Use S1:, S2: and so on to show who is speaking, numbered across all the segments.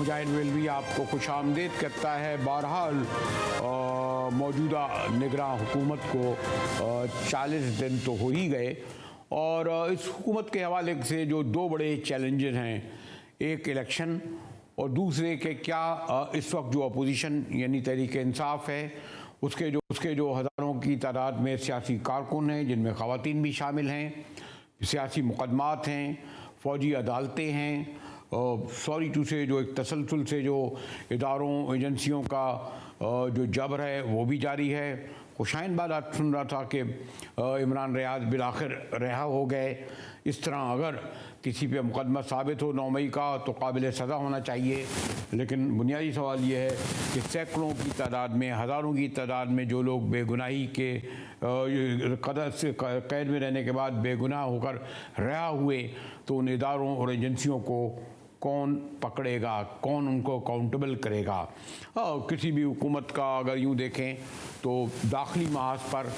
S1: मुजाहिद रेलवी आपको खुशामदीद करता है। बहरहाल मौजूदा निगरान हुकूमत को 40 दिन तो हो ही गए और इस हुकूमत के हवाले से जो दो बड़े चैलेंजेस हैं, एक इलेक्शन और दूसरे के क्या इस वक्त जो अपोजिशन यानी तहरीक इंसाफ है उसके जो हज़ारों की तादाद में सियासी कारकुन हैं जिनमें ख़वातीन भी शामिल हैं, सियासी मुकदमात हैं, फ़ौजी अदालतें हैं, सॉरी टू से जो एक तसलसल से जो इदारों एजेंसियों का जो जबर है वो भी जारी है। खुशाइन बाद आज सुन रहा था कि इमरान रियाज बिलाखिर रिहा हो गए। इस तरह अगर किसी पे मुकदमा साबित हो 9 मई का तो काबिल सज़ा होना चाहिए, लेकिन बुनियादी सवाल ये है कि सैकड़ों की तादाद में, हज़ारों की तादाद में जो लोग बेगुनाही के कदर से कैद में रहने के बाद बेगुनाह होकर रिहा हुए, तो उन इदारों और एजेंसियों को कौन पकड़ेगा, कौन उनको अकाउंटेबल करेगा। किसी भी हुकूमत का अगर यूँ देखें तो दाखिली महाज पर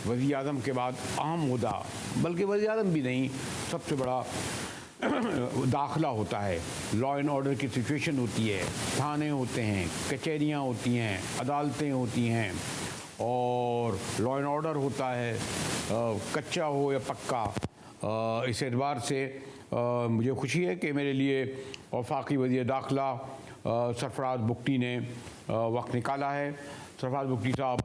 S1: वज़ीर आज़म के बाद अहम मुद्दा, बल्कि वज़ीर आज़म भी नहीं, सबसे बड़ा दाखिला होता है। लॉ एंड ऑर्डर की सिचुएशन होती है, थाने होते हैं, कचहरियाँ होती हैं, अदालतें होती हैं और लॉ एंड ऑर्डर होता है, कच्चा हो या पक्का। इस एतबार से मुझे खुशी है कि मेरे लिए वफाकी वज़ीर दाखिला सरफराज बुगटी ने वक्त निकाला है। सरफराज बुगटी साहब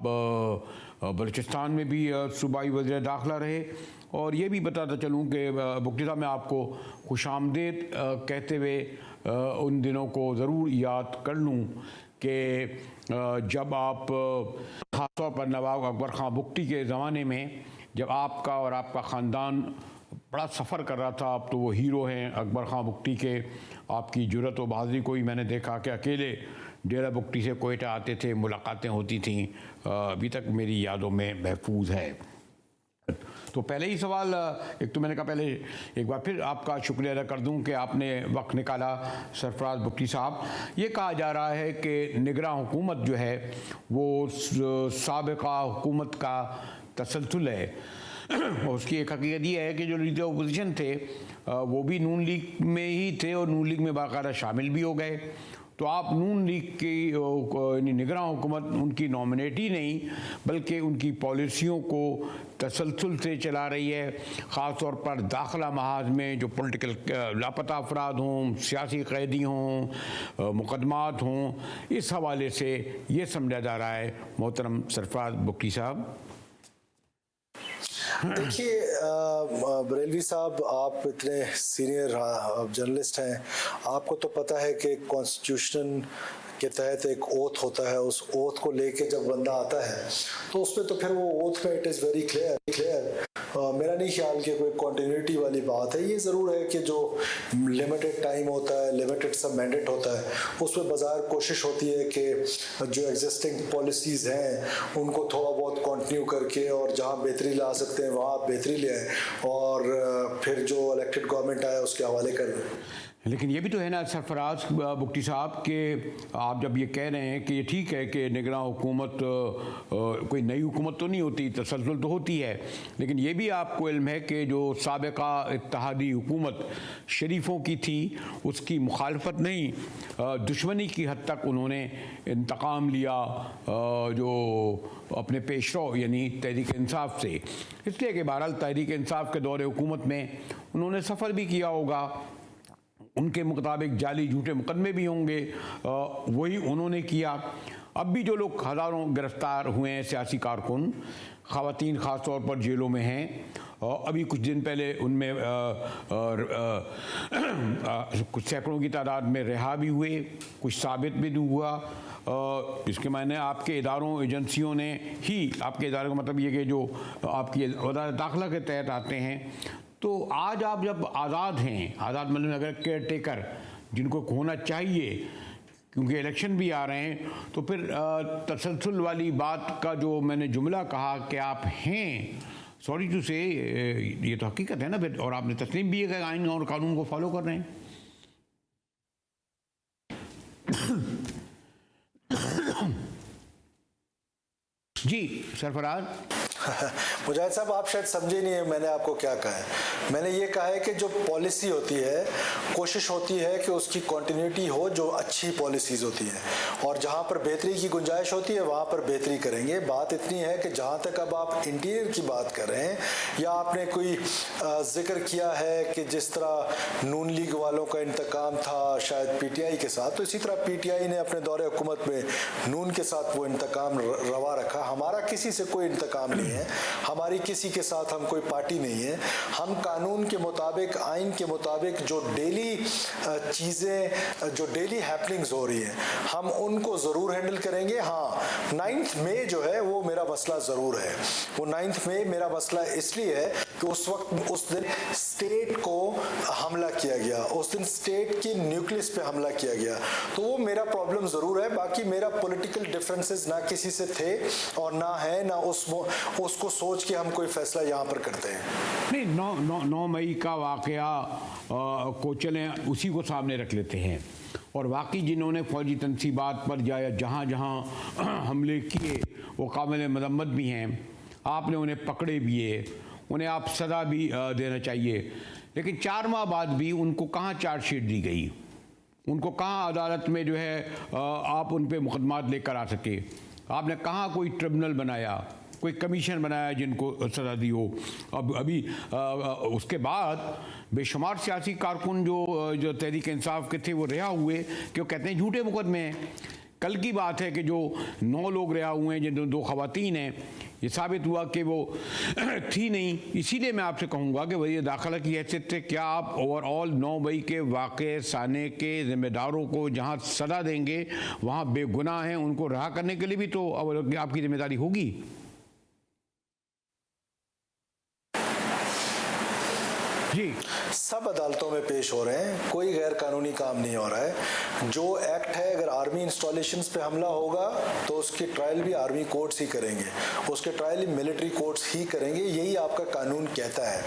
S1: बलूचिस्तान में भी सूबाई वज़ीर दाखिला रहे और ये भी बताता चलूँ कि बुगटी साहब मैं आपको खुशामदीद कहते हुए उन दिनों को ज़रूर याद कर लूँ कि जब आप ख़ास तौर पर नवाब अकबर ख़ान बुगटी के ज़माने में जब आपका और आपका ख़ानदान बड़ा सफ़र कर रहा था, अब तो वो हीरो हैं अकबर ख़ान बुगटी के। आपकी जुर्रत व बहादुरी को ही मैंने देखा कि अकेले डेरा बुगटी से कोयटा आते थे, मुलाकातें होती थीं, अभी तक मेरी यादों में महफूज है। तो पहले ही सवाल, एक तो मैंने कहा पहले एक बार फिर आपका शुक्रिया अदा कर दूं कि आपने वक्त निकाला सरफराज बुगटी साहब। ये कहा जा रहा है कि निगरान हुकूमत जो है वो साबिका हुकूमत का तसलसल है और उसकी एक हकीकत ये है कि जो लीडर अपोजिशन थे वो भी नून लीग में ही थे और नून लीग में बाकायदा शामिल भी हो गए। तो आप नून लीग की निगरान हुकूमत उनकी नॉमिनेट ही नहीं बल्कि उनकी पॉलिसियों को तसलसल से चला रही है। ख़ास तौर पर दाखिला महाज में जो पॉलिटिकल लापता अफराद हों, सियासी कैदी हों, मुकदमात हों, इस हवाले से ये समझा जा रहा है। मोहतरम सरफराज बुगटी साहब।
S2: देखिए बरेलवी साहब, आप इतने सीनियर जर्नलिस्ट हैं, आपको तो पता है कि कॉन्स्टिट्यूशन के तहत एक ओथ होता है। उस ओथ को लेके जब बंदा आता है तो उसमें तो फिर वो ओथ में इट इज़ वेरी क्लियर। मेरा नहीं ख्याल कि कोई कॉन्टिन्यूटी वाली बात है। ये ज़रूर है कि जो लिमिटेड टाइम होता है, लिमिटेड सा मैंडेट होता है, उसमें बाज़ार कोशिश होती है कि जो एग्जिस्टिंग पॉलिसीज़ हैं उनको थोड़ा बहुत कंटिन्यू करके और जहाँ बेहतरी ला सकते हैं वहाँ बेहतरी ले आए और फिर जो इलेक्टेड गवर्नमेंट आए उसके हवाले कर दें।
S1: लेकिन ये भी तो है ना सरफराज बुगटी साहब कि आप जब ये कह रहे हैं कि ये ठीक है कि निगरान हुकूमत कोई नई हुकूमत तो नहीं होती, तसलसल तो होती है, लेकिन ये भी आपको इल्म है कि जो साबिका इत्तेहादी हुकूमत शरीफों की थी उसकी मुखालफत नहीं, दुश्मनी की हद तक उन्होंने इंतकाम लिया जो अपने पेशरो यानी तहरीक इंसाफ से। इसलिए कि बहरहाल तहरीक इंसाफ के दौरे हुकूमत में उन्होंने सफ़र भी किया होगा, उनके मुताबिक जाली झूठे मुकदमे भी होंगे, वही उन्होंने किया। अब भी जो लोग हज़ारों गिरफ्तार हुए हैं सियासी कारकुन, ख़वातीन ख़ास तौर पर जेलों में हैं, अभी कुछ दिन पहले उनमें कुछ सैकड़ों की तादाद में रिहा भी हुए, कुछ साबित भी हुआ। इसके मायने आपके इदारों एजेंसियों ने ही, आपके इदारे का मतलब ये कि जो आपकी वज़ारत दाखिला के तहत आते हैं, तो आज आप जब आज़ाद हैं, आज़ाद मतलब अगर केयर टेकर जिनको होना चाहिए क्योंकि इलेक्शन भी आ रहे हैं, तो फिर तसलसल वाली बात का जो मैंने जुमला कहा कि आप हैं, सॉरी टू से ये तो हकीकत है ना फिर, और आपने तस्लीम भी है कि आइन और कानून को फॉलो कर रहे हैं। जी सरफराज।
S2: मुजाहिद साहब, आप शायद समझे नहीं है मैंने आपको क्या कहा है। मैंने ये कहा है कि जो पॉलिसी होती है, कोशिश होती है कि उसकी कंटिन्यूटी हो, जो अच्छी पॉलिसीज़ होती हैं, और जहाँ पर बेहतरी की गुंजाइश होती है वहाँ पर बेहतरी करेंगे। बात इतनी है कि जहाँ तक अब आप इंटीरियर की बात कर रहे हैं, या आपने कोई जिक्र किया है कि जिस तरह नून लीग वालों का इंतकाम था शायद पीटीआई के साथ, तो इसी तरह पीटीआई ने अपने दौरे हुकूमत में नून के साथ वो इंतकाम रवा रखा। हमारा किसी से कोई इंतकाम नहीं है, हमारी किसी के साथ हम कोई पार्टी नहीं है। हम कानून के मुताबिक, आइन के मुताबिक जो डेली चीज़ें, जो डेली हैपनिंग्स हो रही हैं, हम उनको ज़रूर हैंडल करेंगे। हाँ, 9 मई जो है वो मेरा मसला ज़रूर है। वो 9 मई मेरा मसला इसलिए है कि उस वक्त, उस दिन स्टेट को हमला किया गया, उस दिन स्टेट की न्यूक्लियस पे हमला किया गया, तो वो मेरा प्रॉब्लम ज़रूर है। बाकी मेरा पॉलिटिकल डिफरेंसेस ना किसी से थे और ना है, ना उसको सोच के हम कोई फैसला यहाँ पर करते हैं।
S1: नहीं, 9 मई का वाकया को चलें उसी को सामने रख लेते हैं, और बाकी जिन्होंने फौजी तनसीबात पर जहाँ जहाँ हमले किए वो काबिल मजम्मत भी हैं, आपने उन्हें पकड़े भी है, उन्हें आप सज़ा भी देना चाहिए। लेकिन 4 माह बाद भी उनको कहाँ चार्जशीट दी गई, उनको कहाँ अदालत में जो है आप उन पर मुकदमात लेकर आ सके, आपने कहाँ कोई ट्रिब्यूनल बनाया, कोई कमीशन बनाया जिनको सज़ा दी हो। अब अभी उसके बाद बेशुमार सियासी कारकुन जो तहरीक इंसाफ के थे वो रिहा हुए, क्यों कहते हैं झूठे मुकदमे हैं। कल की बात है कि जो 9 लोग रिहा हुए हैं, जिन 2 खवातीन हैं, ये साबित हुआ कि वो थी नहीं। इसीलिए मैं आपसे कहूँगा कि वज़ीर दाखिला की हैसियत से क्या आप ओवरऑल 9 मई के वाक़े साने के ज़िम्मेदारों को जहाँ सज़ा देंगे, वहाँ बेगुनाह हैं, उनको रहा करने के लिए भी तो आपकी जिम्मेदारी होगी। जी,
S2: सब अदालतों में पेश हो रहे हैं, कोई गैर कानूनी काम नहीं हो रहा है। जो एक्ट है, अगर आर्मी इंस्टॉलेशंस पे हमला होगा तो उसकी ट्रायल भी आर्मी कोर्ट्स ही करेंगे, उसके ट्रायल भी मिलिट्री कोर्ट्स ही करेंगे। यही आपका कानून कहता है,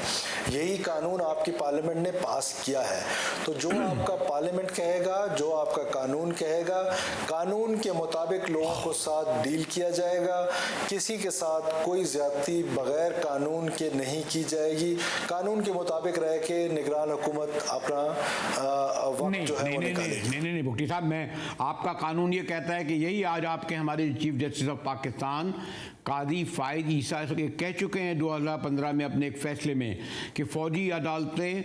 S2: यही कानून आपकी पार्लियामेंट ने पास किया है। तो जो आपका पार्लियामेंट कहेगा, जो आपका कानून कहेगा, कानून के मुताबिक लोगों को साथ डील किया जाएगा। किसी के साथ कोई ज्यादती बगैर कानून के नहीं की जाएगी। कानून के मुताबिक रह के निगरान हुकूमत अपना वक्त जो है वो निकालेगी।
S1: नहीं भुट्टी साहब, मैं आपका कानून ये कहता है कि यही आज आपके हमारे चीफ जस्टिस ऑफ पाकिस्तान कादी फायद ईसा कह चुके हैं 2015 में अपने एक फैसले में कि फ़ौजी अदालतें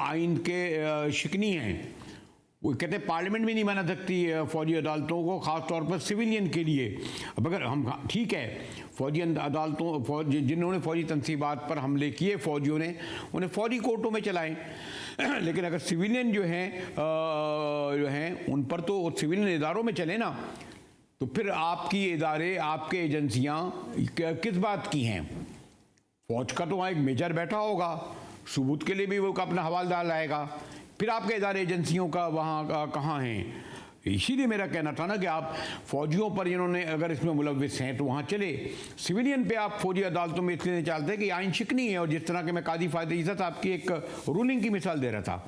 S1: आइन के शिकनी हैं। वो कहते हैं पार्लियामेंट भी नहीं बना सकती फ़ौजी अदालतों को, ख़ास तौर पर सिविलियन के लिए। अब अगर हम, ठीक है, फ़ौजी अदालतों, जिन्होंने फ़ौजी तनसीबात पर हमले किए फ़ौजियों ने, उन्हें फ़ौजी कोर्टों में चलाएं, लेकिन अगर सिविलियन जो हैं उन पर तो सिविलियन इदारों में चले ना, तो फिर आपकी इदारे, आपके एजेंसियाँ किस बात की हैं? फ़ौज का तो वहाँ एक मेजर बैठा होगा, सबूत के लिए भी वो अपना हवालदार लाएगा, फिर आपके इदारे एजेंसियों का वहाँ कहाँ हैं? इसीलिए मेरा कहना था ना कि आप फौजियों पर, जिन्होंने अगर इसमें मुलव्विस हैं, तो वहाँ चले। सिविलियन पे आप फौजी अदालतों में इसलिए चलते हैं कि आइन शिकनी है, और जिस तरह के मैं कादी फायद ईसा साहब की एक रूलिंग की मिसाल दे रहा था।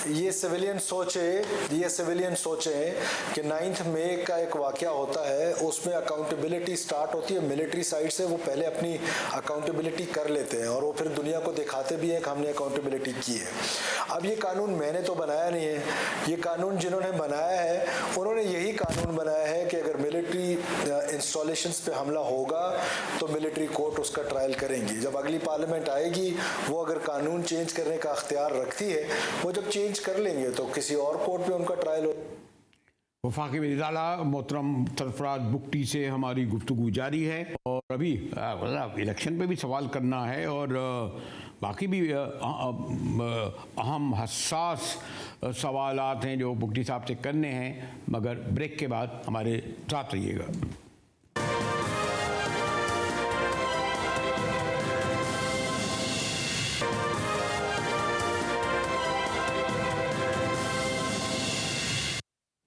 S2: ये सिविलियन सोचे कि 9 मई का एक वाकया होता है, उसमें अकाउंटेबिलिटी स्टार्ट होती है मिलिट्री साइड से। वो पहले अपनी अकाउंटेबिलिटी कर लेते हैं और वो फिर दुनिया को दिखाते भी हैं कि हमने अकाउंटेबिलिटी की है। अब ये कानून मैंने तो बनाया नहीं है, ये कानून जिन्होंने बनाया है उन्होंने यही कानून बनाया है कि अगर मिलिट्री इंस्टॉलेशंस पे हमला होगा तो मिलिट्री कोर्ट उसका ट्रायल करेंगी। जब अगली पार्लियामेंट आएगी, वो अगर कानून चेंज करने का अख्तियार रखती है, वो जब चेंज कर लेंगे तो किसी और कोर्ट पे उनका ट्रायल हो।
S1: वफाकी वज़ीर-ए-आला मोहतरम सरफराज बुगटी से हमारी गुफ्तगू जारी है, और अभी इलेक्शन पे भी सवाल करना है, और बाकी भी अहम हसास सवालात हैं जो बुगटी साहब से करने हैं, मगर ब्रेक के बाद हमारे साथ रहिएगा।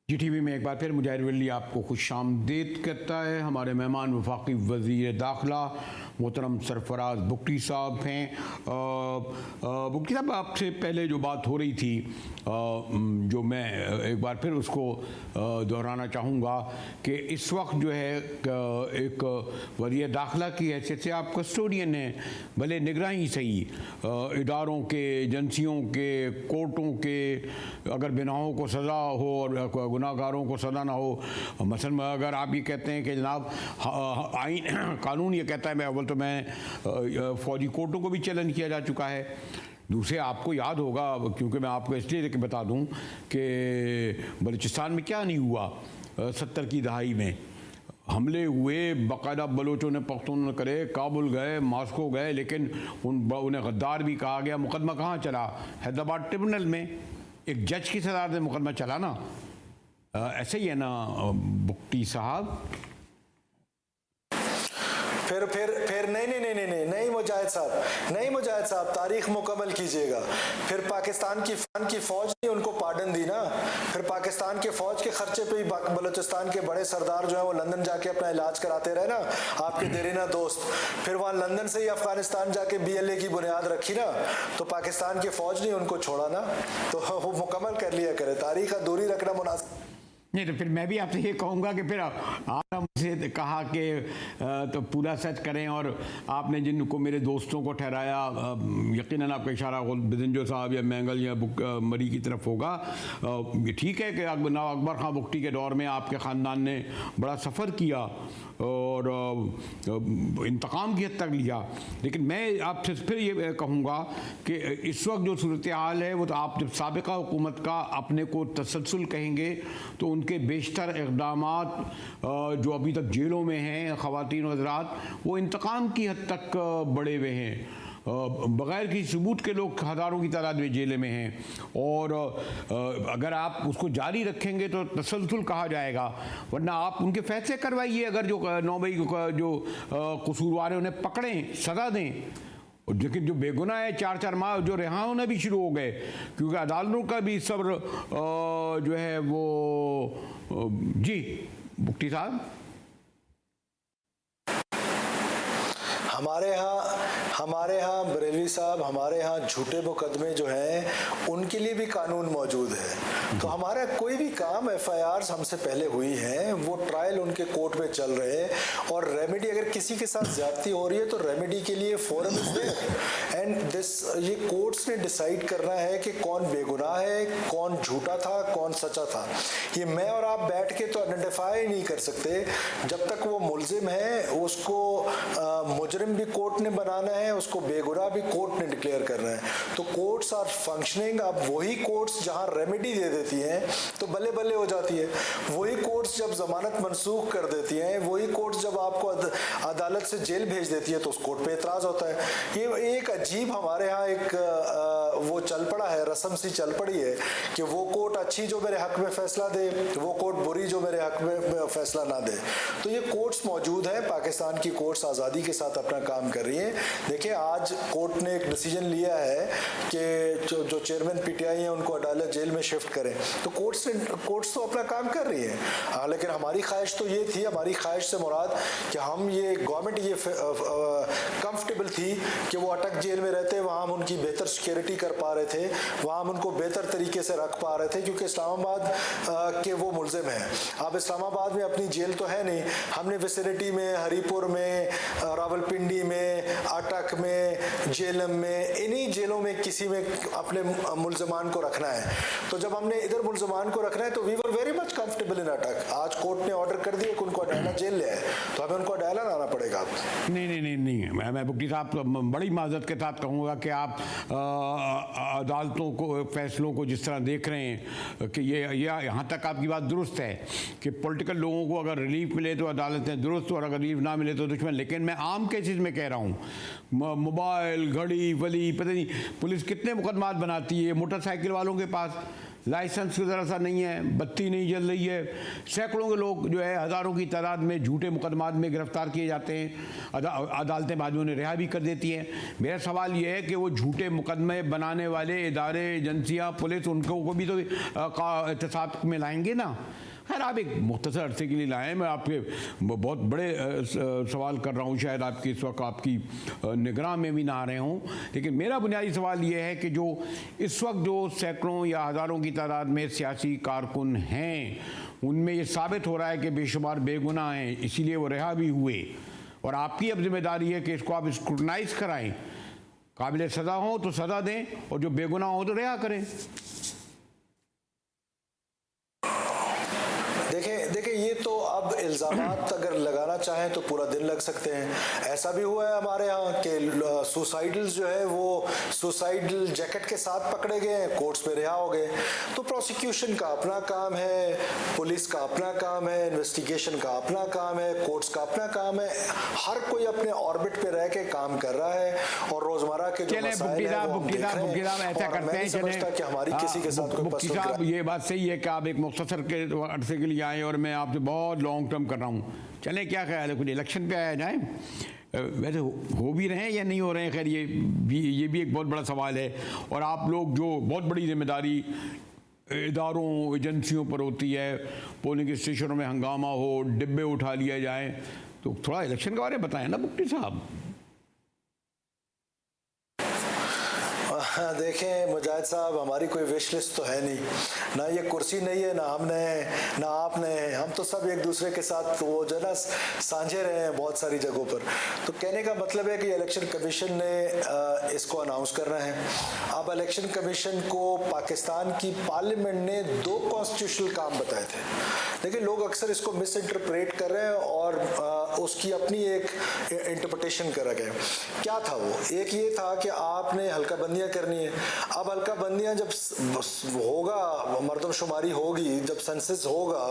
S1: GTV में एक बार फिर मुजाहिर वली आपको खुशामदीद कहता है। हमारे मेहमान वफाकी वज़ीर दाखिला मोहतरम सरफराज बुगटी साहब हैं। मुफ्ती साहब, आपसे पहले जो बात हो रही थी, जो मैं एक बार फिर उसको दोहराना चाहूँगा कि इस वक्त जो है एक वज़ीर दाखिला की हैसियत से आप कस्टोडियन हैं, भले निगरानी सही इदारों के, एजेंसियों के, कोर्टों के, अगर गुनाहों को सज़ा हो और गुनाहगारों को सज़ा ना हो। मसलन अगर आप ये कहते हैं कि जनाब आइन कानून ये कहता है, मैं अव्वल तो मैं फौजी कोर्टों को भी चैलेंज किया जा चुका है। दूसरे, आपको याद होगा, क्योंकि मैं आपको इसलिए बता दूं कि बलूचिस्तान में क्या नहीं हुआ 70 की दहाई में, हमले हुए, बाकायदा बलोचों ने पख्तूनों ने करे, काबुल गए, मॉस्को गए, लेकिन उन्हें गद्दार भी कहा गया। मुकदमा कहाँ चला? हैदराबाद ट्रिब्यूनल में एक जज की सलाह में मुकदमा चला ना। ऐसे ही है ना बुक्टी साहब?
S2: फिर नहीं मुजाहिद साहब, तारीख मुकम्मल कीजिएगा। फिर पाकिस्तान की फौज ने उनको पार्डन दी ना। फिर पाकिस्तान के फौज के खर्चे पे ही बलूचिस्तान के बड़े सरदार जो है वो लंदन जाके अपना इलाज कराते रहे ना, आपके देरीना दोस्त। फिर वहाँ लंदन से ही अफगानिस्तान जाके BLA की बुनियाद रखी ना, तो पाकिस्तान की फौज ने उनको छोड़ा ना, तो वो मुकम्मल कर लिया करे। तारीख का दूरी रखना मुनासिब
S1: नहीं। तो फिर मैं भी आपसे ये कहूँगा कि फिर आपने मुझसे कहा कि तो पूरा सच करें, और आपने जिनको मेरे दोस्तों को ठहराया, यकीनन आपका इशारा बिजंजो साहब या मैंगल या मरी की तरफ होगा। ठीक है कि अकबर खां बुगटी के दौर में आपके ख़ानदान ने बड़ा सफ़र किया और इंतकाम की हद तक लिया, लेकिन मैं आपसे फिर ये कहूँगा कि इस वक्त जो सूरत हाल है, वो तो आप जब साबिक़ा हुकूमत का अपने को तसलसल कहेंगे तो उनके बेशतर इक़दामात जो अभी तक जेलों में हैं ख़वातीन हज़रात, वो इंतकाम की हद तक बढ़े हुए हैं। बग़ैर किसी सबूत के लोग हज़ारों की तादाद में जेल में हैं, और अगर आप उसको जारी रखेंगे तो तसलसल कहा जाएगा, वरना आप उनके फैसले करवाइए। अगर जो 9 मई को जो कसूरवार हैं उन्हें पकड़ें, सज़ा दें, लेकिन जो बेगुनाह है 4-4 माह जो रिहा होने भी शुरू हो गए, क्योंकि अदालतों का भी सब्र जो है वो जी बुक्टी साहब।
S2: हमारे यहाँ बरेलवी साहब, हमारे यहाँ झूठे मुकदमे जो हैं उनके लिए भी कानून मौजूद है। तो हमारा कोई भी काम FIRs हमसे पहले हुई हैं, वो ट्रायल उनके कोर्ट में चल रहे हैं, और रेमेडी अगर किसी के साथ ज्यादती हो रही है तो रेमेडी के लिए forum is there, and this ये कोर्ट्स ने डिसाइड करना है कि कौन बेगुनाह है, कौन झूठा था, कौन सच्चा था। ये मैं और आप बैठ के तो आइडेंटिफाई नहीं कर सकते। जब तक वो मुल्जिम है उसको मुजरिम भी कोर्ट ने बनाना है, उसको बेगुनाह भी कोर्ट ने डिक्लेयर करना है। तो कोर्ट्स आर फंक्शनिंग। अब वही कोर्ट्स जहां रेमेडी दे देती हैं तो बल्ले बल्ले हो जाती है, वही कोर्ट्स जब जमानत मनसूख कर देती हैं, वही कोर्ट्स जब आपको अदालत से जेल भेज देती है तो उस कोर्ट पे एतराज होता है। ये एक अजीब हमारे यहाँ एक वो चल पड़ा है, रस्म सी चल पड़ी है कि वो कोर्ट अच्छी जो मेरे हक में फैसला दे, वो कोर्ट बुरी जो मेरे हक में फैसला ना दे। तो ये कोर्ट्स मौजूद है, पाकिस्तान की कोर्ट्स आज़ादी के साथ अपना काम कर रही है। देखिए, आज कोर्ट ने एक डिसीजन लिया है कि जो चेयरमैन PTI हैं उनको अदालत जेल में शिफ्ट करें, तो कोर्ट्स तो अपना काम कर रही है। लेकिन हमारी ख्वाहिश तो ये थी, हमारी ख्वाहिश से मुराद कि हम ये गवर्नमेंट ये कंफर्टेबल थी कि वो अटक जेल में रहते, वहाँ हम उनकी बेहतर सिक्योरिटी कर पा रहे थे, वहाँ हम उनको बेहतर तरीके से रख पा रहे थे, क्योंकि इस्लामाबाद के वो मुल्जिम हैं। अब इस्लामाबाद में अपनी जेल तो है नहीं, हमने विसिनिटी में, हरीपुर में, रावलपिंडी में, अटक में, जेलम में, इन्हीं जेलों में किसी में अपने मुल्जिमान को रखना है। तो जब हमने इधर मुल्जिमान को रखना है तो we were very much comfortable in attack. आज कोर्ट ने ऑर्डर कर दिया कि उनको अडाला जेल ले आए, तो हमें उनको अडाला लाना पड़ेगा।
S1: नहीं, मैं बुक्टी साहब बड़ी माजरत के साथ कहूँगा कि आप अदालतों को, फैसलों को जिस तरह देख रहे हैं कि ये यहाँ तक आपकी बात दुरुस्त है कि पॉलिटिकल लोगों को अगर रिलीफ मिले तो अदालतें दुरुस्त, और अगर रिलीफ ना मिले तो दुश्मन। लेकिन मैं आम केसेस में कह रहा हूँ, मोबाइल, घड़ी, वली, पता नहीं पुलिस कितने मुकदमात बनाती है। मोटरसाइकिल वालों के पास लाइसेंस ज़रा सा नहीं है, बत्ती नहीं जल रही है, सैकड़ों के लोग जो है हज़ारों की तादाद में झूठे मुकदमात में गिरफ्तार किए जाते हैं, अदालतें बाद में उन्हें रिहा भी कर देती हैं। मेरा सवाल ये है कि वो झूठे मुकदमे बनाने वाले इदारे, एजेंसियाँ, पुलिस, उनको को भी तो एहतसाब में लाएंगे ना। खैर आप एक मुख्तसर अरसे के लिए लाए हैं, मैं आपके बहुत बड़े सवाल कर रहा हूँ, शायद आपकी इस वक्त आपकी निगरान में भी ना आ रहे हों, लेकिन मेरा बुनियादी सवाल ये है कि जो इस वक्त जो सैकड़ों या हज़ारों की तादाद में सियासी कारकुन हैं, उनमें ये साबित हो रहा है कि बेशुमार बेगुनाह हैं, इसीलिए वो रिहा भी हुए, और आपकी अब जिम्मेदारी है कि इसको आप स्क्रूटनाइज कराएं, काबिल सज़ा हो तो सज़ा दें और जो बेगुनाह हो तो रिहा करें।
S2: देखिए ये तो अब इल्ज़ामात अगर लगाना चाहें तो पूरा दिन लग सकते हैं। ऐसा भी हुआ है हमारे यहाँ कि सुसाइडल्स जो है वो सुसाइडल जैकेट के साथ पकड़े गए हैं, कोर्ट्स में रिहा हो गए। तो प्रोसिक्यूशन का अपना काम है, पुलिस का अपना काम है, इन्वेस्टिगेशन का अपना काम है, कोर्ट्स का अपना काम है। हर कोई अपने ऑर्बिट पे रह के काम कर रहा है और रोजमर्रा के जो मसाइल हैं वो हम देख रहे हैं।
S1: ऐसा करते हैं,
S2: समझता कि हमारी किसी के साथ कोई पर्सनल,
S1: ये बात सही है कि आप एक मुख्तसर के अरसे के लिए आए और मैं आपसे बहुत लॉन्ग टर्म कर रहा हूँ। चले, क्या ख्याल है, कुछ इलेक्शन पे आया जाए? वैसे हो भी रहे हैं या नहीं हो रहे हैं, खैर ये भी एक बहुत बड़ा सवाल है। और आप लोग जो बहुत बड़ी जिम्मेदारी इदारों एजेंसियों पर होती है, पोलिंग स्टेशनों में हंगामा हो, डिब्बे उठा लिया जाए, तो थोड़ा इलेक्शन के बारे में बताएं ना बुक्टी साहब।
S2: हाँ देखें मुजाहिद साहब, हमारी कोई विश लिस्ट तो है नहीं, ना ये कुर्सी नहीं है, ना हमने ना आपने, हम तो सब एक दूसरे के साथ वो जो ना साझे रहे हैं बहुत सारी जगहों पर। तो कहने का मतलब है कि इलेक्शन कमीशन ने इसको अनाउंस करना है। अब इलेक्शन कमीशन को पाकिस्तान की पार्लियामेंट ने 2 कॉन्स्टिट्यूशनल काम बताए थे, लेकिन लोग अक्सर इसको मिस इंटरप्रेट कर रहे हैं और उसकी अपनी एक इंटरप्रिटेशन कर रहे हैं। क्या था वो? एक ये था कि आपने हल्का बंदियाँ करनी है। अब हल्का बंदियाँ जब होगा, मर्दमशुमारी होगी, जब सेंसस होगा,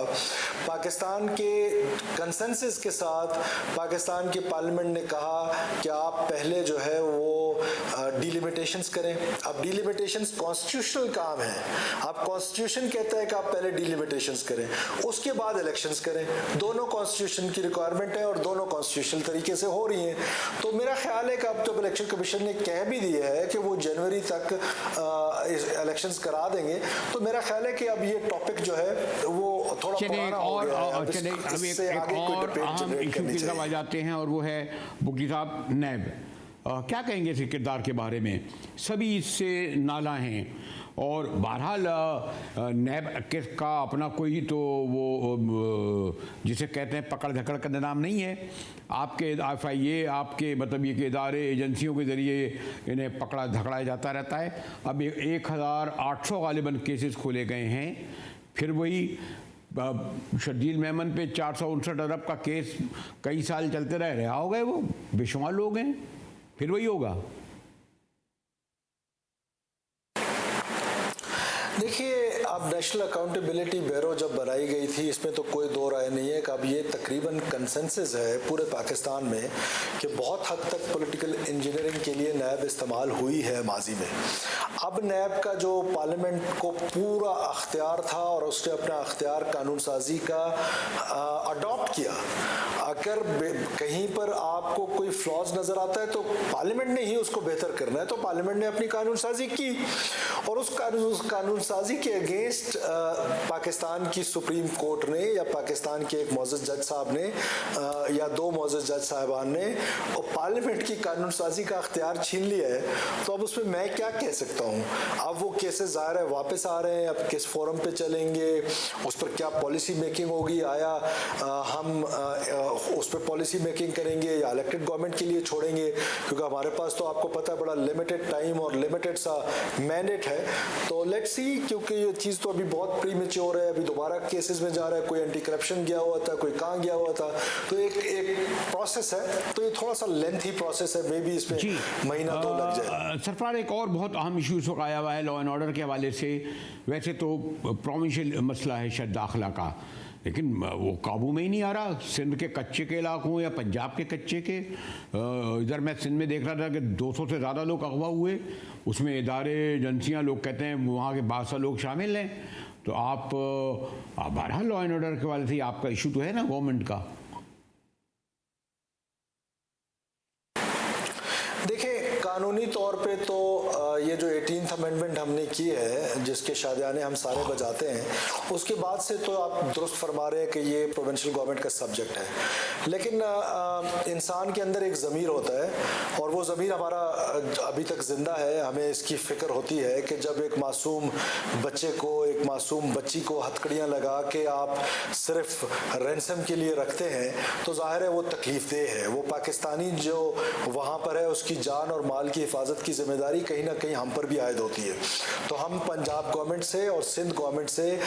S2: पाकिस्तान के कंसेंसस के साथ पाकिस्तान की पार्लियामेंट ने कहा कि आप पहले जो है वो डिलिमिटेशंस करें। अब डिलिमिटेशंस कॉन्स्टिट्यूशनल काम है, आप कॉन्स्टिट्यूशन कहता है कि आप पहले डिलिमिटेशंस करें, उसके बाद इलेक्शंस करें। दोनों कॉन्स्टिट्यूशन की रिक्वायरमेंट है और दोनों कॉन्स्टिट्यूशनल तरीके से हो रही हैं। तो मेरा ख्याल है कि अब जब इलेक्शन कमीशन ने कह भी दिया है कि वो जनवरी तक इलेक्शंस करा देंगे, तो मेरा ख्याल है कि अब ये टॉपिक जो है वो थोड़ा पुराना हो गया है। अब इससे आगे कोई डिबेट जनरेट करनी चाहिए।
S1: आ जाते हैं और वो है बुक्टी साहब नैब, क्या कहेंगे इस किरदार के बारे में? सभी इससे नाला हैं और बहरहाल नैब का अपना कोई तो वो जिसे कहते हैं पकड़ धकड़ का नाम नहीं है। आपके FIA, आपके मतलब ये कि इदारे एजेंसियों के ज़रिए इन्हें पकड़ा धकड़ाया जाता रहता है। अब 1800 गालिबन केसेस खोले गए हैं। फिर वही शर्जील मेमन पे 459 अरब का केस कई साल चलते रहे, रिहा हो गए, वो बेशुमार लोग हैं, फिर वही होगा।
S2: देखिए, अब नेशनल अकाउंटेबिलिटी ब्यूरो जब बनाई गई थी, इसमें तो कोई दो राय नहीं है कि अब ये तकरीबन कंसेंसस है पूरे पाकिस्तान में कि बहुत हद तक पॉलिटिकल इंजीनियरिंग के लिए नैब इस्तेमाल हुई है माजी में। अब नैब का जो पार्लियामेंट को पूरा अख्तियार था और उसने अपना अख्तियार कानून साजी का अडॉप्ट किया। अगर कहीं पर आपको कोई फ्लॉज नज़र आता है तो पार्लियामेंट ने ही उसको बेहतर करना है, तो पार्लियामेंट ने अपनी कानून साजी की और उस कानून साजी के अगेंस्ट पाकिस्तान की सुप्रीम कोर्ट ने या पाकिस्तान के एक मोअज़्ज़ज़ जज साहब ने या 2 मोअज़्ज़ज़ जज साहिबान ने पार्लियामेंट की कानून साजी का अख्तियार छीन लिया है। तो अब उसमें मैं क्या कह सकता हूँ? अब वो केसेस ज़ाहिर है वापस आ रहे हैं, अब किस फोरम पे चलेंगे, उस पर क्या पॉलिसी मेकिंग होगी, आया हम उस पर पॉलिसी मेकिंग करेंगे या इलेक्टेड गवर्नमेंट के लिए छोड़ेंगे, क्योंकि हमारे पास तो आपको पता है बड़ा लिमिटेड टाइम और लिमिटेड सा मैंडेट है। तो लेट्स सी, क्योंकि ये चीज़ तो अभी बहुत प्रीमेच्योर है, अभी दोबारा केसेस में जा रहा है, कोई एंटी करप्शन गया हुआ था, कोई कहाँ गया हुआ था, तो एक प्रोसेस है, तो ये थोड़ा सा लेंथी प्रोसेस है, मे बी इसमें महीना 2 लग जाए।
S1: सरफराज, एक और बहुत अहम इशू इस वक्त आया हुआ है लॉ एंड ऑर्डर के हवाले से। वैसे तो प्रोविंशियल मसला है शायद दाखिला का, लेकिन वो काबू में ही नहीं आ रहा। सिंध के कच्चे के इलाकों या पंजाब के कच्चे के, इधर मैं सिंध में देख रहा था कि 200 से ज़्यादा लोग अगवा हुए, उसमें इदारे एजेंसियाँ, लोग कहते हैं वहाँ के 12 लोग शामिल हैं। तो आप बहरहाल लॉ एंड ऑर्डर के हवाले से आपका इशू तो है ना गवर्नमेंट का।
S2: देखिए, कानूनी तौर पे तो ये जो 18th अमेंडमेंट हमने की है, जिसके शादियाने हम सारे बजाते हैं, उसके बाद से तो आप दुरुस्त फरमा रहे हैं कि ये प्रोविंशियल गवर्नमेंट का सब्जेक्ट है। लेकिन इंसान के अंदर एक ज़मीर होता है और वो ज़मीर हमारा अभी तक ज़िंदा है। हमें इसकी फ़िक्र होती है कि जब एक मासूम बच्चे को, एक मासूम बच्ची को हथकड़ियाँ लगा के आप सिर्फ रैंसम के लिए रखते हैं तो ज़ाहिर है वो तकलीफ़देह है। वो पाकिस्तानी जो वहाँ पर है उसकी जान और माल की हिफाजत की जिम्मेदारी कहीं ना कहीं हम पर भी आयद होती है। तो हम पंजाब गवर्नमेंट से और सिंध गवर्नमेंट से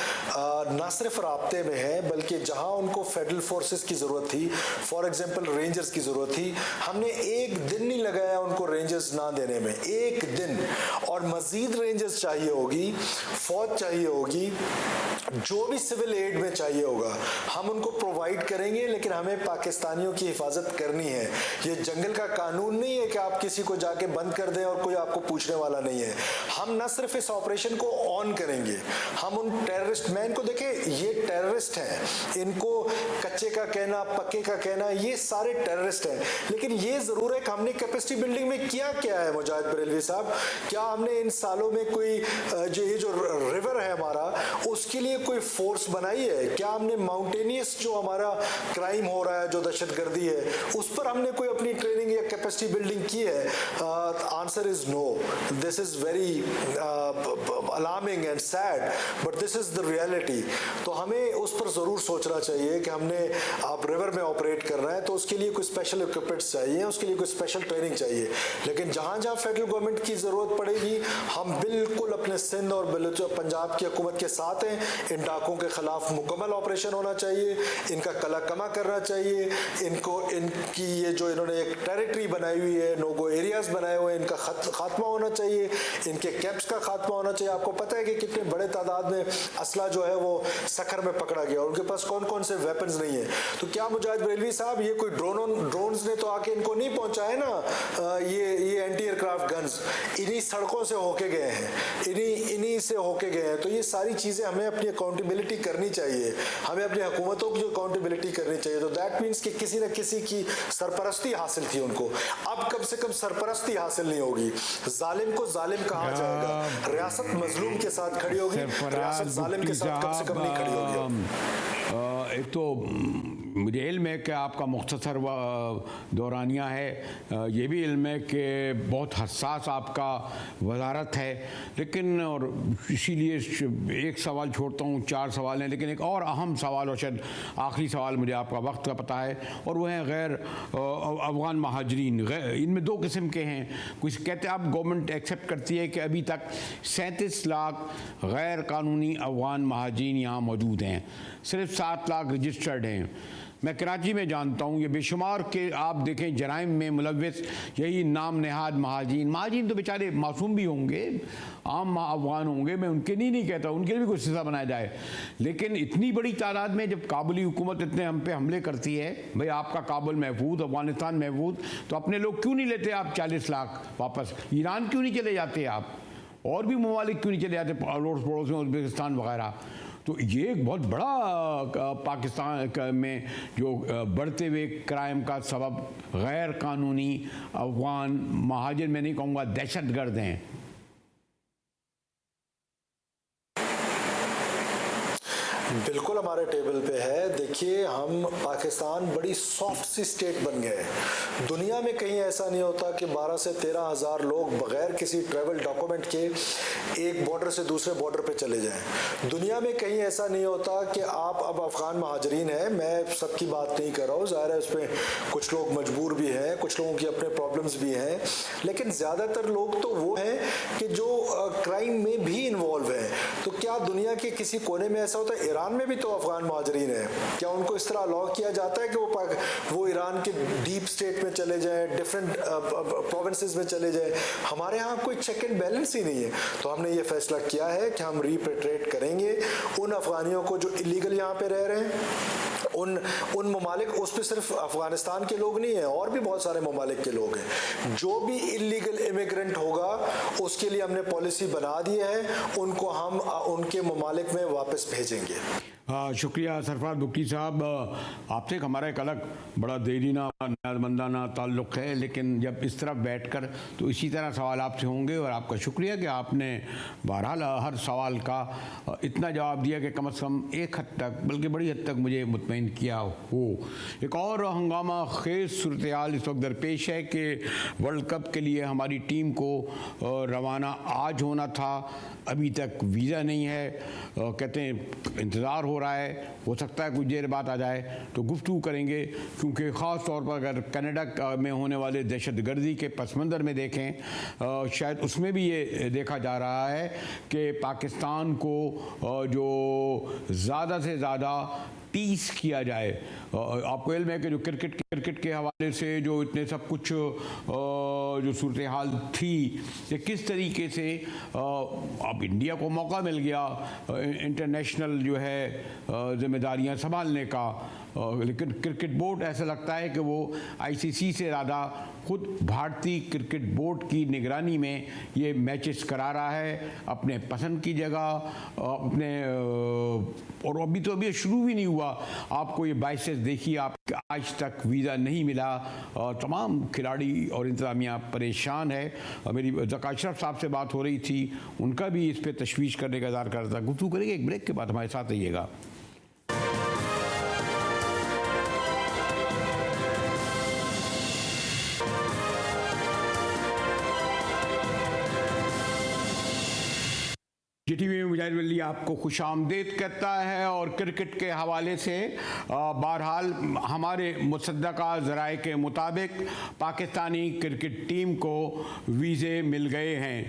S2: ना सिर्फ राब्ते में हैं, बल्कि जहाँ उनको फेडरल फोर्सेस की ज़रूरत थी, फॉर एग्जांपल रेंजर्स की ज़रूरत थी, हमने एक दिन नहीं लगाया उनको रेंजर्स ना देने में, एक दिन। और मज़ीद रेंजर्स चाहिए होगी, फौज चाहिए होगी, जो भी सिविल एड में चाहिए होगा हम उनको प्रोवाइड करेंगे। लेकिन हमें पाकिस्तानियों की हिफाजत करनी है। ये जंगल का कानून नहीं है कि आप किसी को जाके बंद कर दें और कोई आपको पूछने वाला नहीं है। हम न सिर्फ इस ऑपरेशन को ऑन करेंगे, हम उन टेररिस्ट मैन को देखें, ये टेररिस्ट हैं, इनको कच्चे का कहना, पक्के का कहना, ये सारे टेररिस्ट हैं। लेकिन ये ज़रूर है कि हमने कैपेसिटी बिल्डिंग में किया क्या है मुजाहिद बरेलवी साहब? क्या हमने इन सालों में कोई जो रिवर है हमारा, उसके लिए कोई फोर्स बनाई है? क्या हमने माउंटेनियस जो हमारा क्राइम हो रहा है, जो दहशतगर्दी है, उस पर हमने कोई अपनी ट्रेनिंग या कैपेसिटी बिल्डिंग की है? Answer is no. This is very alarming and sad, but this is the reality. तो हमें उस पर ज़रूर सोचना चाहिए कि हमने आप रिवर में ऑपरेट कर रहे हैं तो उसके लिए कोई स्पेशल इक्विपमेंट्स चाहिए, उसके लिए कोई स्पेशल ट्रेनिंग चाहिए। लेकिन जहाँ जहाँ फेडरल गवर्नमेंट की ज़रूरत पड़ेगी हम बिल्कुल अपने सिंध और पंजाब की हुकूमत के साथ हैं। इन डाकों के खिलाफ मुकम्मल ऑपरेशन होना चाहिए, इनका कला कमा करना चाहिए, इनको इनकी ये जो इन्होंने एक टेरिटरी बनाई हुई है, नोगो एरियाज बनाए हुए हैं, इनका खात्मा होना चाहिए, इनके कैंप्स का खात्मा होना चाहिए। आपको पता है कि कितने बड़े तादाद में असला जो है वो सखर में पकड़ा गया और उनके पास कौन कौन से वेपन्स नहीं है। तो क्या मुजाहिद बरेलवी साहब ये कोई ड्रोन्स ने तो आके इनको नहीं पहुंचाए ना? ये एंटी एयरक्राफ्ट गन्स इन्हीं सड़कों से होके गए हैं, इन्हीं से होके गए हैं। तो ये सारी चीज़ें हमें अपनी अकाउंटेबिलिटी करनी चाहिए, हमें अपनी हुकूमतों की जो अकाउंटेबिलिटी करनी चाहिए। तो दैट मीन्स कि किसी न किसी की सरपरस्ती हासिल थी उनको, अब कम से कम सरपरस्ती हासिल नहीं होगी। जालिम को जालिम कहा जाएगा, रियासत मजलूम के साथ खड़ी होगी, रियासत जालिम के साथ कम से कम नहीं खड़ी होगी।
S1: एक तो मुझे इल्म है कि आपका मुख्तसर दौरानिया है, ये भी इल्म है कि बहुत हसास आपका वजारत है, लेकिन और इसीलिए एक सवाल छोड़ता हूँ, 4 सवाल हैं, लेकिन एक और अहम सवाल और शायद आखिरी सवाल मुझे आपका वक्त का पता है, और वह है गैर अफगान महाजरीन। इनमें 2 किस्म के हैं। कुछ कहते हैं आप गवर्नमेंट एक्सेप्ट करती है कि अभी तक 37 लाख गैर कानूनी अफगान महाजरीन यहाँ मौजूद हैं, सिर्फ 7 लाख रजिस्टर्ड हैं। मैं कराची में जानता हूँ ये बेशुमार के आप देखें जराइम में मुलव्वस यही नाम नेहाद महाजरीन तो बेचारे मासूम भी होंगे, आम अफगान होंगे, मैं उनके नहीं कहता, उनके लिए भी कुछ सिलसिला बनाया जाए। लेकिन इतनी बड़ी तादाद में जब काबुली हुकूमत इतने हम पे हमले करती है, भाई आपका काबुल महफूज, अफगानिस्तान महफूज, तो अपने लोग क्यों नहीं लेते आप 40 लाख वापस? ईरान क्यों नहीं चले जाते आप? और भी ममालिक क्यों नहीं चले जाते, अड़ोस पड़ोस में उज़्बेकिस्तान वगैरह? तो ये एक बहुत बड़ा पाकिस्तान में जो बढ़ते हुए क्राइम का सबब गैर कानूनी अफगान महाजिर, मैं नहीं कहूँगा दहशतगर्द हैं।
S2: बिल्कुल हमारे टेबल पे है। देखिए, हम पाकिस्तान बड़ी सॉफ्ट सी स्टेट बन गए हैं। दुनिया में कहीं ऐसा नहीं होता कि 12 से 13 हज़ार लोग बगैर किसी ट्रैवल डॉक्यूमेंट के एक बॉर्डर से दूसरे बॉर्डर पे चले जाएं। दुनिया में कहीं ऐसा नहीं होता कि आप अब अफगान महाजरीन हैं, मैं सबकी बात नहीं कर रहा हूँ, ज़ाहिर है उसमें कुछ लोग मजबूर भी हैं, कुछ लोगों की अपने प्रॉब्लम्स भी हैं, लेकिन ज़्यादातर लोग तो वो हैं कि जो क्राइम में भी इन्वॉल्व हैं। तो क्या दुनिया के किसी कोने में ऐसा होता है? ईरान में भी तो अफगान महाजरीन हैं, क्या उनको इस तरह अलाउ किया जाता है कि वो ईरान के डीप स्टेट में चले जाएं, डिफरेंट प्रोविंसेस में चले जाएं? हमारे यहाँ कोई चेक एंड बैलेंस ही नहीं है। तो हमने ये फैसला किया है कि हम रिपेट्रिएट करेंगे उन अफगानियों को जो इलीगल यहाँ पे रह रहे हैं, उन उन ममालिक, उस पर सिर्फ अफगानिस्तान के लोग नहीं हैं, और भी बहुत सारे ममालिक के लोग हैं। जो भी इलीगल इमिग्रेंट होगा उसके लिए हमने पॉलिसी बना दी है, उनको हम उनके ममालिक में वापस भेजेंगे।
S1: शुक्रिया सरफराज बुक्की साहब। आपसे हमारा एक अलग बड़ा देरीना न्यायमंदाना ताल्लुक़ है, लेकिन जब इस तरफ बैठकर तो इसी तरह सवाल आपसे होंगे। और आपका शुक्रिया कि आपने बहरहाल हर सवाल का इतना जवाब दिया कि कम से कम एक हद तक, बल्कि बड़ी हद तक मुझे मुतमईन किया हो। एक और हंगामा खेज सूरत हाल इस वक्त दरपेश है कि वर्ल्ड कप के लिए हमारी टीम को रवाना आज होना था, अभी तक वीज़ा नहीं है। कहते हैं इंतज़ार हो रहा है, हो सकता है कुछ देर बाद आ जाए। तो गुफ्तगू करेंगे, क्योंकि ख़ास तौर पर अगर कनाडा में होने वाले दहशतगर्दी के पस मंज़र में देखें, शायद उसमें भी ये देखा जा रहा है कि पाकिस्तान को जो ज़्यादा से ज़्यादा टीस किया जाए। आपको इल्म है कि जो क्रिकेट के हवाले से जो इतने सब कुछ जो सूरत हाल थी, कि किस तरीके से अब इंडिया को मौका मिल गया इंटरनेशनल जो है जिम्मेदारियां संभालने का, लेकिन क्रिकेट बोर्ड ऐसा लगता है कि वो आईसीसी से ज़्यादा खुद भारतीय क्रिकेट बोर्ड की निगरानी में ये मैचेस करा रहा है अपने पसंद की जगह अपने। और अभी शुरू भी नहीं हुआ। आपको ये बाइसेस देखिए, आप आज तक वीज़ा नहीं मिला और तमाम खिलाड़ी और इंतज़ामिया परेशान है। मेरी ज़का अशरफ साहब से बात हो रही थी, उनका भी इस पर तशवीश करने का इज़हार कर रहा था। गुफ्तगू करेंगे एक ब्रेक के बाद, हमारे साथ रहिएगा। GTV में मुजाहिद वली आपको खुश आमदीद कहता है। और क्रिकेट के हवाले से बहरहाल हमारे मुसद्दका ज़राए के मुताबिक पाकिस्तानी क्रिकेट टीम को वीज़े मिल गए हैं।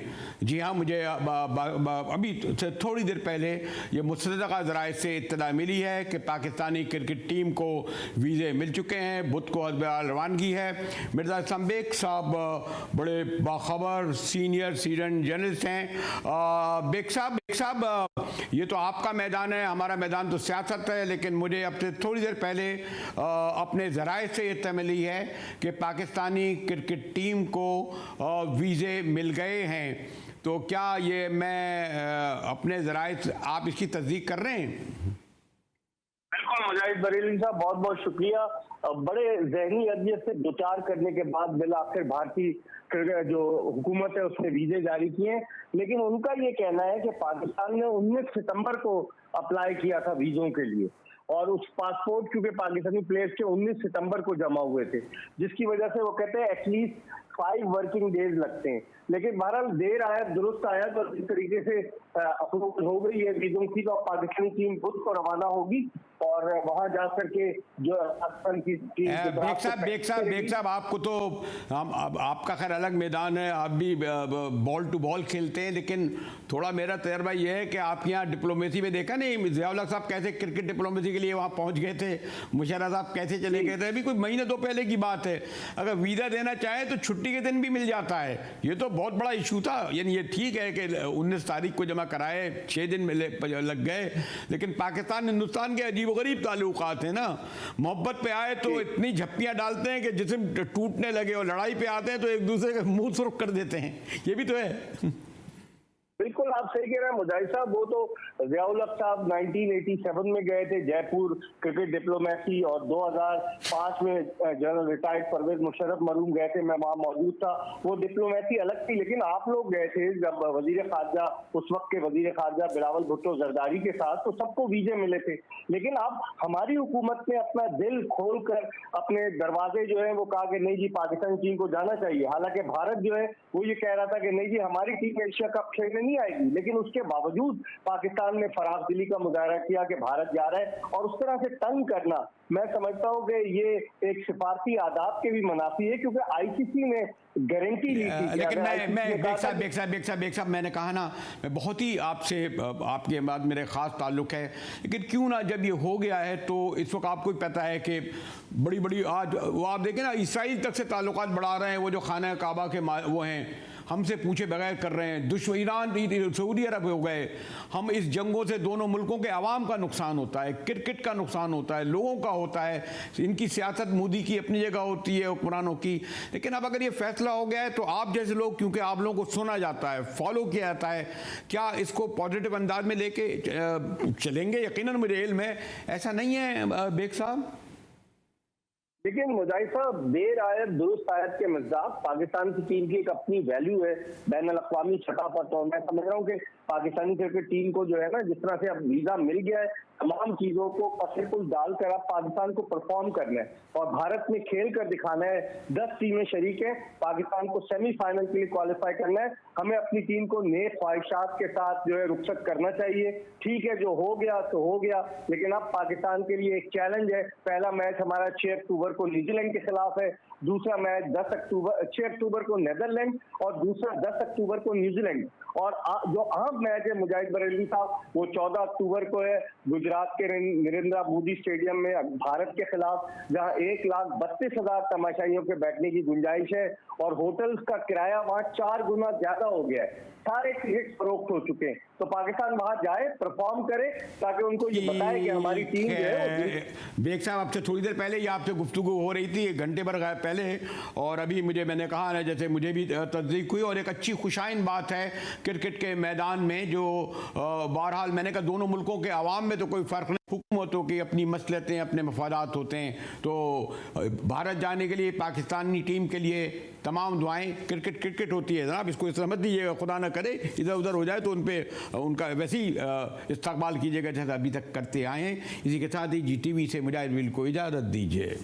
S1: जी हाँ, मुझे अभी थोड़ी देर पहले ये मुसद्दका ज़राए से इत्तला मिली है कि पाकिस्तानी क्रिकेट टीम को वीज़े मिल चुके हैं। बुध को रवानगी है। मिर्ज़ा इस्लाम बेग साहब बड़े बाखबर सीनियर सीजन जर्नलिस्ट हैं। बेग साहब, ये तो आपका मैदान है, हमारा मैदान तो सियासत है, लेकिन मुझे अब से थोड़ी देर पहले अपने ज़राए से इत्तला मिली है कि पाकिस्तानी क्रिकेट टीम को वीज़े मिल गए हैं। तो क्या ये मैं अपने ज़राए से, आप इसकी तस्दीक कर रहे हैं?
S3: बिल्कुल मुजाहिद बरेलवी साहब, बहुत बहुत शुक्रिया। बड़े जहनी अजियत से दो चार करने के बाद बिलाखिर भारतीय जो हुकूमत है उसने वीजे जारी किए हैं, लेकिन उनका ये कहना है कि पाकिस्तान ने 19 सितंबर को अप्लाई किया था वीजों के लिए, और उस पासपोर्ट क्योंकि पाकिस्तानी प्लेयर्स के 19 सितंबर को जमा हुए थे, जिसकी वजह से वो कहते हैं एटलीस्ट 5 वर्किंग डेज लगते हैं। लेकिन बहरहाल देर आया दुरुस्त आया, तो इस तरीके से अप्रूवल हो गई है वीजों की। तो पाकिस्तानी टीम बुध को रवाना होगी और वहां जा करके जो पाकिस्तान की
S1: बेग साहब आपको तो आपका खैर अलग मैदान है, आप भी बॉल टू बॉल खेलते हैं, लेकिन थोड़ा मेरा तजर्बा यह है कि आपके यहाँ डिप्लोमेसी में देखा नहीं, ज़ियाउल हक साहब कैसे क्रिकेट डिप्लोमेसी के लिए वहाँ पहुँच गए थे, मुशर्रफ साहब कैसे चले गए थे। अभी कोई महीने दो पहले की बात है। अगर वीज़ा देना चाहे तो छुट्टी के दिन भी मिल जाता है। ये तो बहुत बड़ा इशू था। यानी ये ठीक है कि 19 तारीख को जमा कराए, 6 दिन लग गए, लेकिन पाकिस्तान हिंदुस्तान के अजीब गरीब ताल्लुकात है ना। मोहब्बत पे आए तो इतनी झप्पियां डालते हैं कि जिस्म टूटने लगे, और लड़ाई पे आते हैं तो एक दूसरे का मुंह सुर्ख कर देते हैं। ये भी तो है।
S3: बिल्कुल आप सही कह रहे हैं मुजाहिद साहब। वो तो ज़ियाउल हक साहब 1987 में गए थे जयपुर क्रिकेट डिप्लोमेसी, और 2005 में जनरल रिटायर्ड परवेज मुशर्रफ मरहूम गए थे, मैं वहाँ मौजूद था। वो डिप्लोमेसी अलग थी, लेकिन आप लोग गए थे जब वजीर खारजा, उस वक्त के वजीर खारजा बिलावल भुट्टो जरदारी के साथ, तो सबको वीजे मिले थे। लेकिन अब हमारी हुकूमत ने अपना दिल खोल कर अपने दरवाजे जो है वो कहा कि नहीं जी पाकिस्तानी टीम को जाना चाहिए। हालांकि भारत जो है वो ये कह रहा था कि नहीं जी हमारी टीम एशिया कप खेलने नहीं आएगी, लेकिन उसके बावजूद पाकिस्तान ने फराख दिली का मुजाहरा किया कि भारत जा रहा है। और उस तरह से तंग करना, मैं समझता हूँ कि ये एक सिफारती आदाब के भी मुनाफी है, क्योंकि आईसीसी ने गारंटी ली थी।
S1: लेकिन मैं बेग साहब मैंने कहा ना, मैं बहुत ही आपसे आपके बाद मेरे ख़ास ताल्लुक़ है, लेकिन क्यों ना जब ये हो गया है तो इस वक्त आपको पता है कि बड़ी आज वो आप देखें ना, इसराइल तक से ताल्लुकात बढ़ा रहे हैं। वो जो खाना काबा के वो हैं हमसे पूछे बगैर कर रहे हैं। ईरान सऊदी अरब हो गए, हम इस जंगों से दोनों मुल्कों के आवाम का नुकसान होता है, क्रिकेट का नुकसान होता है, लोगों का होता है। इनकी सियासत मोदी की अपनी जगह होती है, हुक्मरानों की। लेकिन अब अगर ये फैसला हो गया है तो आप जैसे लोग, क्योंकि आप लोगों को सुना जाता है, फॉलो किया जाता है, क्या इसको पॉजिटिव अंदाज में लेके चलेंगे? यकीनन मुझे इल्म है ऐसा नहीं है बेग साहब।
S3: लेकिन मुजाहिद साहब, देर आयत दुरुस्त आयत के मज़ाक, पाकिस्तान की टीम की एक अपनी वैल्यू है बैन अल-अक़वामी सतह पर। तो मैं समझ रहा हूँ कि पाकिस्तानी क्रिकेट टीम को जो है ना, जिस तरह से अब वीजा मिल गया है, तमाम चीजों को पत्थर डालकर अब पाकिस्तान को परफॉर्म करना है और भारत में खेल कर दिखाना है। 10 टीमें शरीक है, पाकिस्तान को सेमीफाइनल के लिए क्वालिफाई करना है। हमें अपनी टीम को नेक ख्वाहिशात के साथ जो है रुखसत करना चाहिए। ठीक है, जो हो गया तो हो गया, लेकिन अब पाकिस्तान के लिए एक चैलेंज है। पहला मैच हमारा 6 अक्टूबर को न्यूजीलैंड के खिलाफ है, दूसरा मैच 6 अक्टूबर को नेदरलैंड और दूसरा 10 अक्टूबर को न्यूजीलैंड। और जो अहम मैच है मुजाहिद बरेलवी साहब, वो 14 अक्टूबर को है गुजरात के नरेंद्र मोदी स्टेडियम में भारत के खिलाफ, जहां 1,32,000 तमाशाइयों के बैठने की गुंजाइश है और होटल्स का किराया वहां 4 गुना ज्यादा हो गया है। सारे टिकट फरोख्त हो चुके हैं। तो पाकिस्तान वहां जाए, परफॉर्म करे, ताकि उनको ये बताए कि हमारी टीम जो है।
S1: बेग साहब, आपसे थोड़ी देर पहले ही आपसे गुफ्तगू हो रही थी, 1 घंटे भर पहले, और अभी मैंने कहा ना, जैसे मुझे भी तस्दीक हुई और एक अच्छी खुशाइन बात है क्रिकेट के मैदान में, जो बहरहाल मैंने कहा दोनों मुल्कों के अवाम में तो कोई फ़र्क नहीं, हुकूमतों की अपनी मसलतें, अपने मफादात होते हैं। तो भारत जाने के लिए, पाकिस्तानी टीम के लिए तमाम दुआएं। क्रिकेट होती है जनाब, इसको इस तरह मत दीजिएगा, खुदा न करे इधर उधर हो जाए तो उन पर उनका वैसे ही इस्तकबाल कीजिएगा जैसा अभी तक करते आए हैं। इसी के साथ ही GTV से मुजाहिद विल को इजाज़त दीजिए।